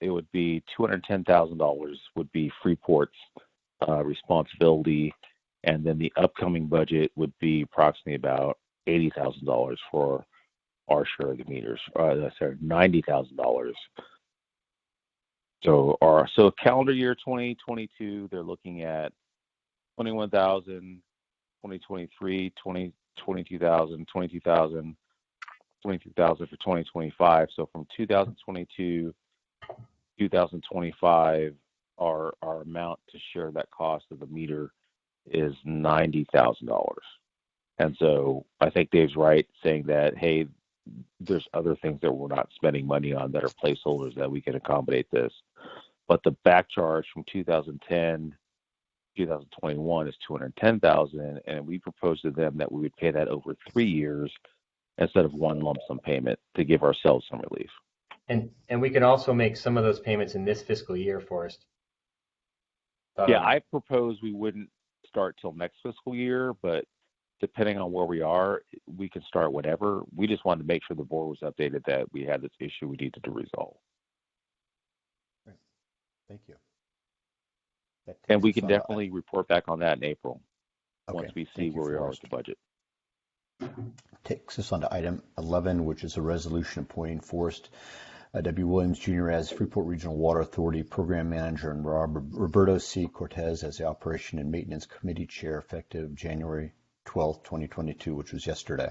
it would be $210,000 would be Freeport's responsibility, and then the upcoming budget would be approximately about $80,000 for our share of the meters. $90,000. So calendar year 2022, they're looking at 21,000, 2023, 22,000, 22,000, 22,000 for 2025. So from 2022 2025, our amount to share that cost of the meter is $90,000. And so I think Dave's right saying that, hey, there's other things that we're not spending money on that are placeholders that we can accommodate this. But the back charge from 2010 2021 is $210,000, and we proposed to them that we would pay that over 3 years instead of one lump sum payment to give ourselves some relief. And we can also make some of those payments in this fiscal year, Forrest. Yeah, I propose we wouldn't start till next fiscal year, but depending on where we are, we can start whenever. We just wanted to make sure the board was updated that we had this issue we needed to resolve. Great. Thank you. And we can definitely report back on that in April once we see Thank you, where we are Forrest. with the budget. Takes us on to item 11, which is a resolution appointing Forrest W. Williams Jr. as Freeport Regional Water Authority Program Manager, and Roberto C. Cortez as the Operation and Maintenance Committee Chair, effective January 12th, 2022, which was yesterday.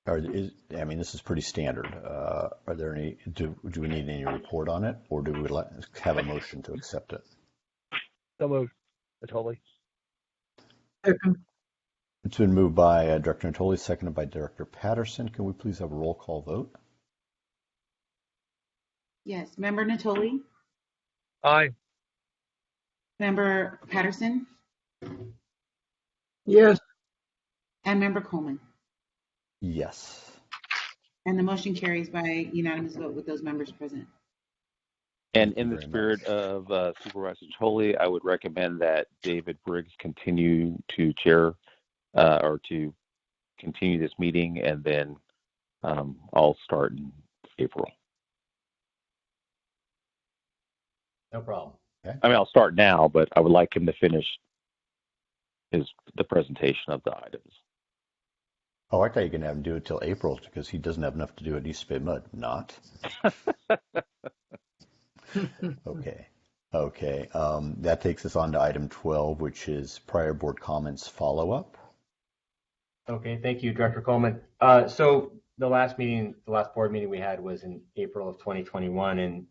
This is pretty standard. Are there any? Do we need any report on it, or do we have a motion to accept it? So moved. Natoli. Second. It's been moved by Director Natoli, seconded by Director Patterson. Can we please have a roll call vote? Yes. Member Natoli? Aye. Member Patterson? Yes. And Member Coleman? Yes. And the motion carries by unanimous vote with those members present. And in the Very spirit of Supervisor Tolley, I would recommend that David Briggs continue to chair or to continue this meeting, and then I'll start in April. No problem. Okay. I mean, I'll start now, but I would like him to finish the presentation of the items. Oh, I thought you were going to have him do it till April because he doesn't have enough to do at East Bay Mud. Not. Okay. That takes us on to item 12, which is prior board comments follow-up. Okay, thank you, Director Coleman. So the last board meeting we had was in April of 2021, and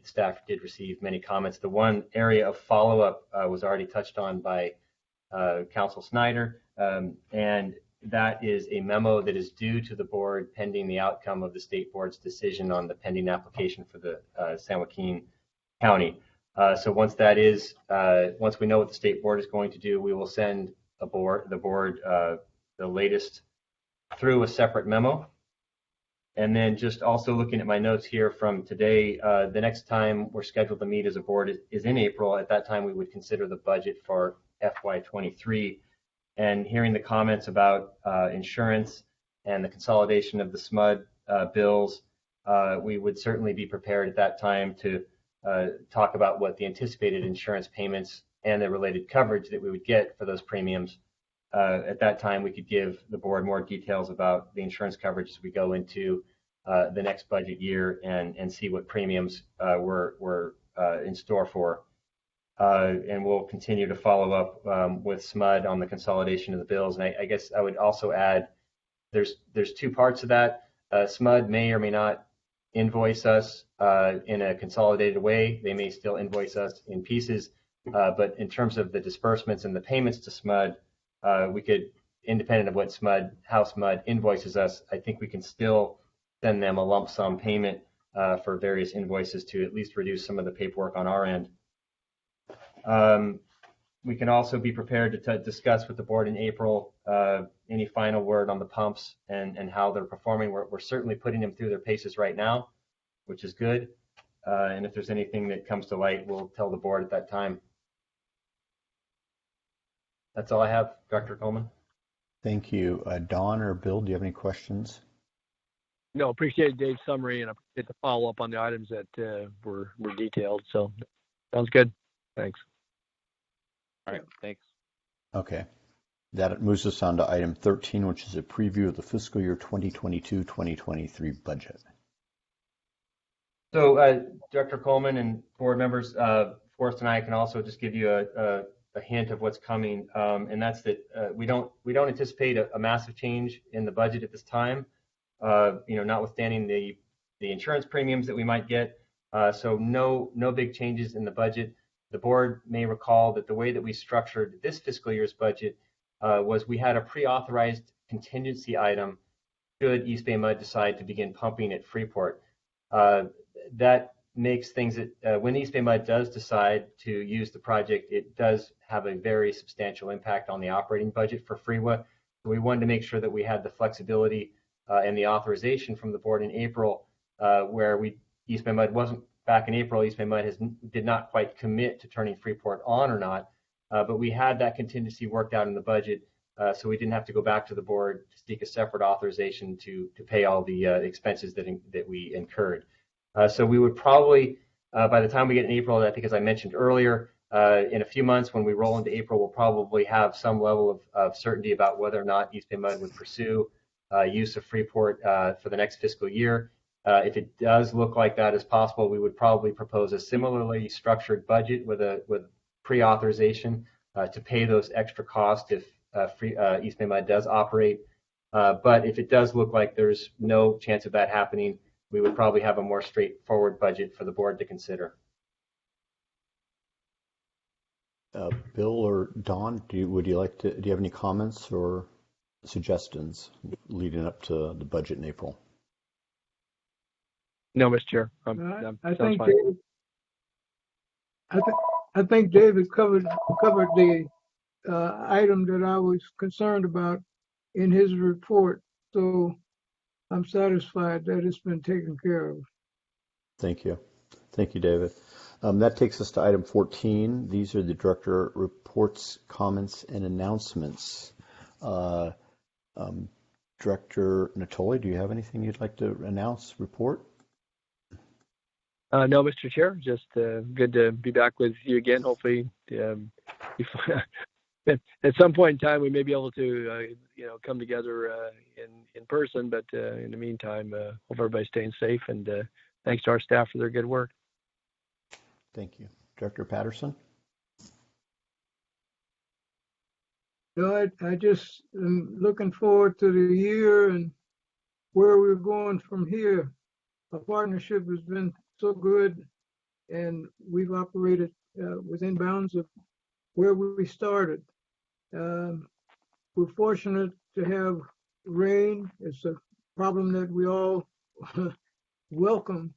staff did receive many comments. The one area of follow-up was already touched on by Council Snyder, and that is a memo that is due to the board pending the outcome of the state board's decision on the pending application for the San Joaquin County. So once we know what the state board is going to do, we will send the board the latest through a separate memo. And then just also looking at my notes here from today, the next time we're scheduled to meet as a board is in April. At that time, we would consider the budget for FY23. And hearing the comments about insurance and the consolidation of the SMUD bills, we would certainly be prepared at that time to talk about what the anticipated insurance payments and the related coverage that we would get for those premiums. At that time, we could give the board more details about the insurance coverage as we go into the next budget year and see what premiums were in store for. And we'll continue to follow up with SMUD on the consolidation of the bills. And I guess I would also add, there's two parts of that. SMUD may or may not invoice us in a consolidated way. They may still invoice us in pieces. But in terms of the disbursements and the payments to SMUD, we could, independent of how SMUD invoices us, I think we can still send them a lump sum payment for various invoices to at least reduce some of the paperwork on our end. We can also be prepared to discuss with the board in April any final word on the pumps and how they're performing. We're certainly putting them through their paces right now, which is good. And if there's anything that comes to light, we'll tell the board at that time. That's all I have, Dr. Coleman. Thank you. Don or Bill, do you have any questions? No, appreciate Dave's summary, and I appreciate the follow-up on the items that were detailed. So sounds good. Thanks. All right, thanks. Okay. That moves us on to item 13, which is a preview of the fiscal year 2022-2023 budget. So Director Coleman and board members, Forrest and I can also just give you a hint of what's coming, and that's that we don't anticipate a massive change in the budget at this time. Notwithstanding the insurance premiums that we might get, so no big changes in the budget. The board may recall that the way that we structured this fiscal year's budget was we had a pre-authorized contingency item should East Bay Mud decide to begin pumping at Freeport. That makes things that when East Bay Mud does decide to use the project, it does have a very substantial impact on the operating budget for FREWA. So we wanted to make sure that we had the flexibility and the authorization from the board in April, where East Bay Mud wasn't back in April. East Bay Mud did not quite commit to turning Freeport on or not, but we had that contingency worked out in the budget, so we didn't have to go back to the board to seek a separate authorization to pay all the expenses that we incurred. So we would probably, by the time we get in April, I think as I mentioned earlier, in a few months when we roll into April, we'll probably have some level of certainty about whether or not East Bay Mud would pursue use of Freeport for the next fiscal year. If it does look like that is possible, we would probably propose a similarly structured budget with pre-authorization to pay those extra costs if East Bay Mud does operate. But if it does look like there's no chance of that happening, we would probably have a more straightforward budget for the board to consider. Bill or Don, do you have any comments or suggestions leading up to the budget in April? No, Mr. Chair. I think David, I think David covered the item that I was concerned about in his report. So I'm satisfied that it's been taken care of. Thank you. Thank you, David. That takes us to item 14. These are the director reports, comments, and announcements. Director Natoli, do you have anything you'd like to announce, report? No, Mr. Chair. Just good to be back with you again. Hopefully, at some point in time, we may be able to, come together in person. But in the meantime, hope everybody's staying safe. And thanks to our staff for their good work. Thank you. Director Patterson? No, I just am looking forward to the year and where we're going from here. Our partnership has been so good, and we've operated within bounds of where we started. We're fortunate to have rain. It's a problem that we all welcome,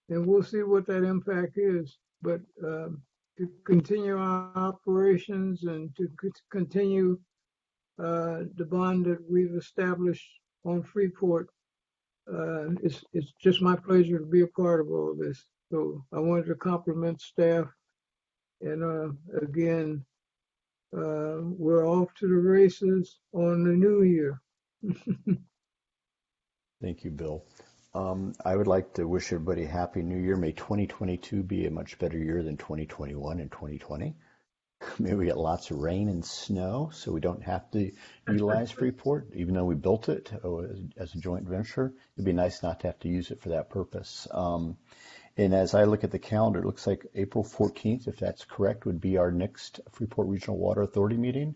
and we'll see what that impact is. But to continue our operations and to continue the bond that we've established on Freeport, it's just my pleasure to be a part of all of this. So I wanted to compliment staff, and again, we're off to the races on the new year. Thank you, Bill. I would like to wish everybody a happy new year. May 2022 be a much better year than 2021 and 2020. Maybe we get lots of rain and snow, so we don't have to utilize Freeport, even though we built it as a joint venture. It'd be nice not to have to use it for that purpose. And as I look at the calendar, it looks like April 14th, if that's correct, would be our next Freeport Regional Water Authority meeting.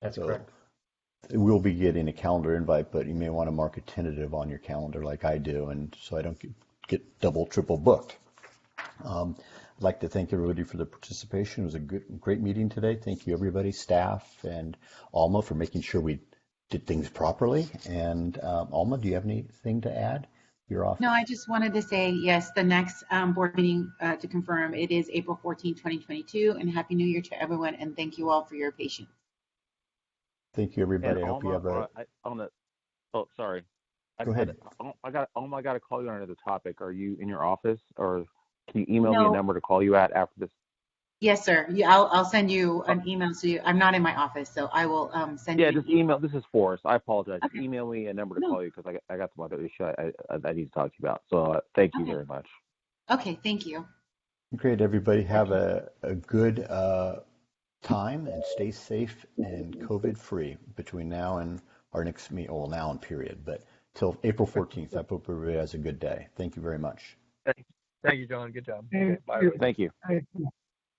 That's correct. We'll be getting a calendar invite, but you may want to mark a tentative on your calendar like I do, and so I don't get double, triple booked. I'd like to thank everybody for the participation. It was a great meeting today. Thank you, everybody, staff and Alma, for making sure we did things properly. And Alma, do you have anything to add? You're off. No, I just wanted to say, yes, the next board meeting to confirm, it is April 14, 2022, and Happy New Year to everyone, and thank you all for your patience. Thank you, everybody. And I hope you have a... sorry. Go ahead. I got to call you on another topic. Are you in your office, or can you email me a number to call you at after this? Yes, sir. I'll send you an email. I'm not in my office, so I will send you. Yeah, just email. This is Forrest. I apologize. Okay. Email me a number to call you because I got some other issue I need to talk to you about. So thank you very much. Okay, thank you. Great, everybody. Have a good time and stay safe and COVID-free between now and our next meeting. Well, now and period, but till April 14th. I hope everybody has a good day. Thank you very much. Thank you, John. Good job. Bye. Thank you. All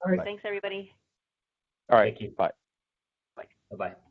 right. Thanks, everybody. All right. Thank you. Bye. Bye-bye.